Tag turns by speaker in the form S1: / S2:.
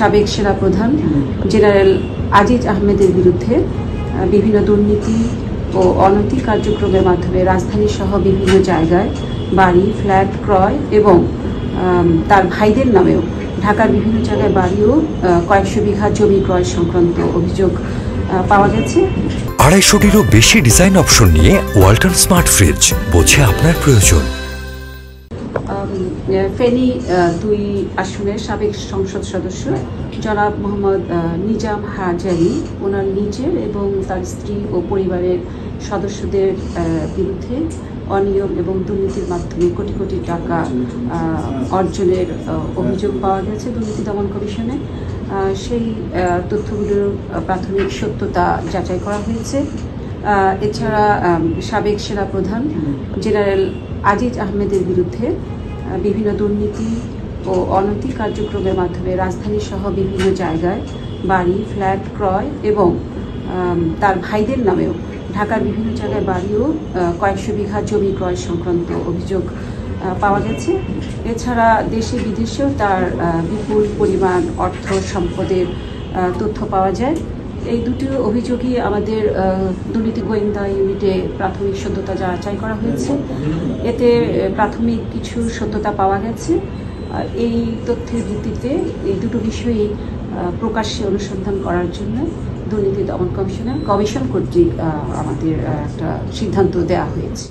S1: সাবেক সেনাপ্রধান জেনারেল আজিজ আহমেদের বিরুদ্ধে বিভিন্ন দুর্নীতি ও অনৈতিক কার্যক্রমের মাধ্যমে রাজধানী সহ বিভিন্ন জায়গায় বাড়ি ফ্ল্যাট ক্রয় এবং তার ভাইদের নামেও ঢাকার বিভিন্ন জায়গায় বাড়িও কয়েকশো বিঘা জমি ক্রয় সংক্রান্ত অভিযোগ পাওয়া গেছে।
S2: 250-টিরও বেশি ডিজাইন অপশন নিয়ে ওয়ালটন স্মার্ট ফ্রিজ, বোঝে আপনার প্রয়োজন।
S1: ফেনী 2 আসনের সাবেক সংসদ সদস্য জনাব মোহাম্মদ নিজাম হাজারি ওনার নিজের এবং তার স্ত্রী ও পরিবারের সদস্যদের বিরুদ্ধে অনিয়ম এবং দুর্নীতির মাধ্যমে কোটি কোটি টাকা অর্জনের অভিযোগ পাওয়া গেছে দুর্নীতি দমন কমিশনে। সেই তথ্যগুলোর প্রাথমিক সত্যতা যাচাই করা হয়েছে। এছাড়া সাবেক সেনাপ্রধান জেনারেল আজিজ আহমেদের বিরুদ্ধে বিভিন্ন দুর্নীতি ও অনৈতিক কার্যক্রমের মাধ্যমে রাজধানী সহ বিভিন্ন জায়গায় বাড়ি ফ্ল্যাট ক্রয় এবং তার ভাইদের নামেও ঢাকার বিভিন্ন জায়গায় বাড়িও কয়েকশো বিঘা জমি ক্রয় সংক্রান্ত অভিযোগ পাওয়া গেছে। এছাড়া দেশে বিদেশেও তার বিপুল পরিমাণ অর্থ সম্পদের তথ্য পাওয়া যায়। এই দুটি অভিযোগই আমাদের দুর্নীতি গোয়েন্দা ইউনিটে প্রাথমিক সত্যতা যাচাই করা হয়েছে। এতে প্রাথমিক কিছু সত্যতা পাওয়া গেছে। এই তথ্যের ভিত্তিতে এই দুটো বিষয়ই প্রকাশ্যে অনুসন্ধান করার জন্য দুর্নীতি দমন কমিশনের কমিশন কর্তৃক আমাদের একটা সিদ্ধান্ত দেওয়া হয়েছে।